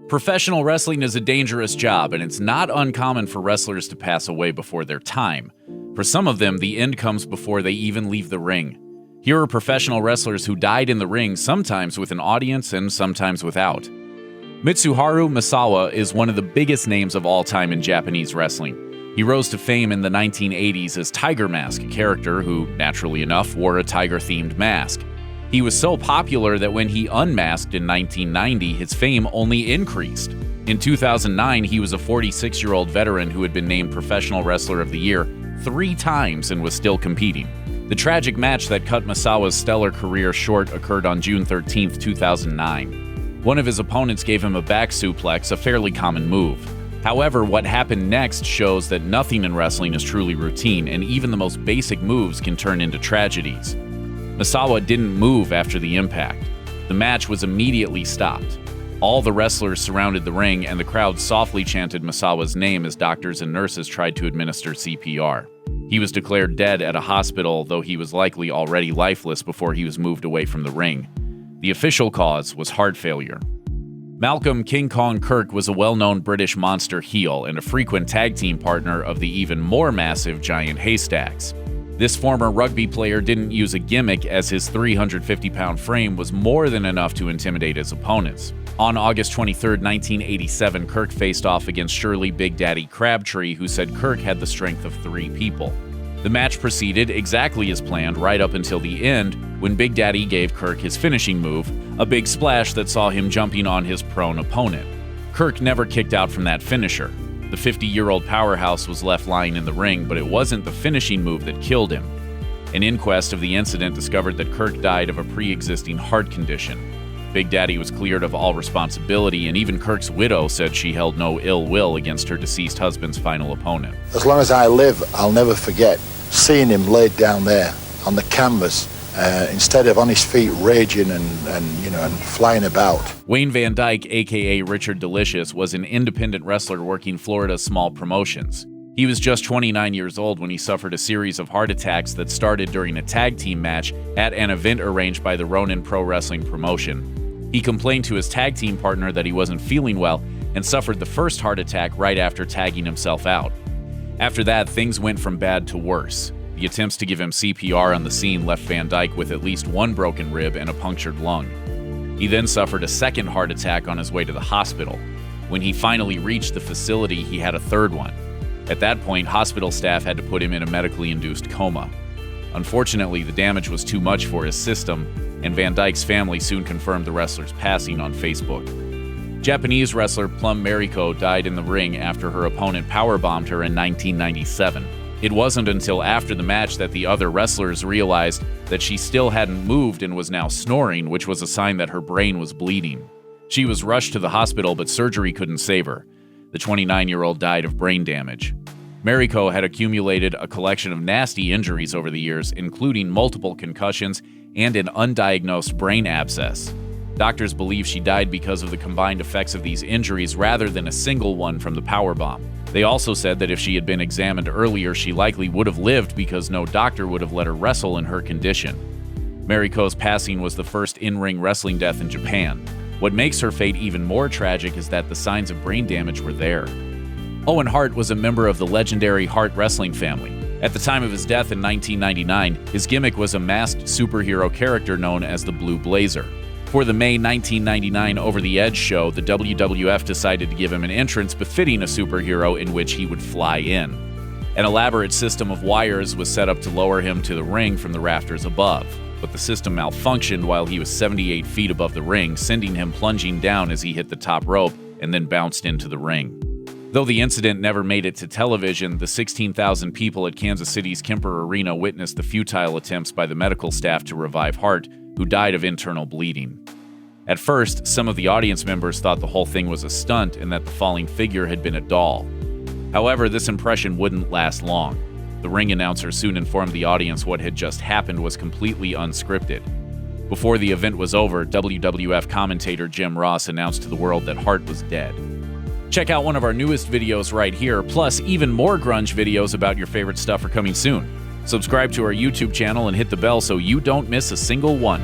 Professional wrestling is a dangerous job, and it's not uncommon for wrestlers to pass away before their time. For some of them, the end comes before they even leave the ring. Here are professional wrestlers who died in the ring, sometimes with an audience and sometimes without. Mitsuharu Misawa is one of the biggest names of all time in Japanese wrestling. He rose to fame in the 1980s as Tiger Mask character who, naturally enough, wore a tiger-themed mask. He was so popular that when he unmasked in 1990, his fame only increased. In 2009, he was a 46-year-old veteran who had been named Professional Wrestler of the Year 3 times and was still competing. The tragic match that cut Misawa's stellar career short occurred on June 13, 2009. One of his opponents gave him a back suplex, a fairly common move. However, what happened next shows that nothing in wrestling is truly routine, and even the most basic moves can turn into tragedies. Misawa didn't move after the impact. The match was immediately stopped. All the wrestlers surrounded the ring, and the crowd softly chanted Misawa's name as doctors and nurses tried to administer CPR. He was declared dead at a hospital, though he was likely already lifeless before he was moved away from the ring. The official cause was heart failure. Malcolm King Kong Kirk was a well-known British monster heel and a frequent tag team partner of the even more massive Giant Haystacks. This former rugby player didn't use a gimmick, as his 350-pound frame was more than enough to intimidate his opponents. On August 23, 1987, Kirk faced off against Shirley Big Daddy Crabtree, who said Kirk had the strength of 3 people. The match proceeded exactly as planned right up until the end, when Big Daddy gave Kirk his finishing move, a big splash that saw him jumping on his prone opponent. Kirk never kicked out from that finisher. The 50-year-old powerhouse was left lying in the ring, but it wasn't the finishing move that killed him. An inquest of the incident discovered that Kirk died of a pre-existing heart condition. Big Daddy was cleared of all responsibility, and even Kirk's widow said she held no ill will against her deceased husband's final opponent. As long as I live, I'll never forget seeing him laid down there on the canvas, instead of on his feet raging and flying about. Wayne Van Dyke, aka Richard Delicious, was an independent wrestler working Florida's small promotions. He was just 29 years old when he suffered a series of heart attacks that started during a tag team match at an event arranged by the Ronin Pro Wrestling promotion. He complained to his tag team partner that he wasn't feeling well and suffered the first heart attack right after tagging himself out. After that, things went from bad to worse. The attempts to give him CPR on the scene left Van Dyke with at least 1 broken rib and a punctured lung. He then suffered a second heart attack on his way to the hospital. When he finally reached the facility, he had a third one. At that point, hospital staff had to put him in a medically induced coma. Unfortunately, the damage was too much for his system, and Van Dyke's family soon confirmed the wrestler's passing on Facebook. Japanese wrestler Plum Mariko died in the ring after her opponent powerbombed her in 1997. It wasn't until after the match that the other wrestlers realized that she still hadn't moved and was now snoring, which was a sign that her brain was bleeding. She was rushed to the hospital, but surgery couldn't save her. The 29-year-old died of brain damage. Mariko had accumulated a collection of nasty injuries over the years, including multiple concussions and an undiagnosed brain abscess. Doctors believe she died because of the combined effects of these injuries rather than a single one from the powerbomb. They also said that if she had been examined earlier, she likely would have lived because no doctor would have let her wrestle in her condition. Mariko's passing was the first in-ring wrestling death in Japan. What makes her fate even more tragic is that the signs of brain damage were there. Owen Hart was a member of the legendary Hart wrestling family. At the time of his death in 1999, his gimmick was a masked superhero character known as the Blue Blazer. For the May 1999 Over the Edge show, the WWF decided to give him an entrance befitting a superhero in which he would fly in. An elaborate system of wires was set up to lower him to the ring from the rafters above, but the system malfunctioned while he was 78 feet above the ring, sending him plunging down as he hit the top rope and then bounced into the ring. Though the incident never made it to television, the 16,000 people at Kansas City's Kemper Arena witnessed the futile attempts by the medical staff to revive Hart, who died of internal bleeding. At first, some of the audience members thought the whole thing was a stunt and that the falling figure had been a doll. However, this impression wouldn't last long. The ring announcer soon informed the audience what had just happened was completely unscripted. Before the event was over, WWF commentator Jim Ross announced to the world that Hart was dead. Check out one of our newest videos right here, plus even more grunge videos about your favorite stuff are coming soon. Subscribe to our YouTube channel and hit the bell so you don't miss a single one.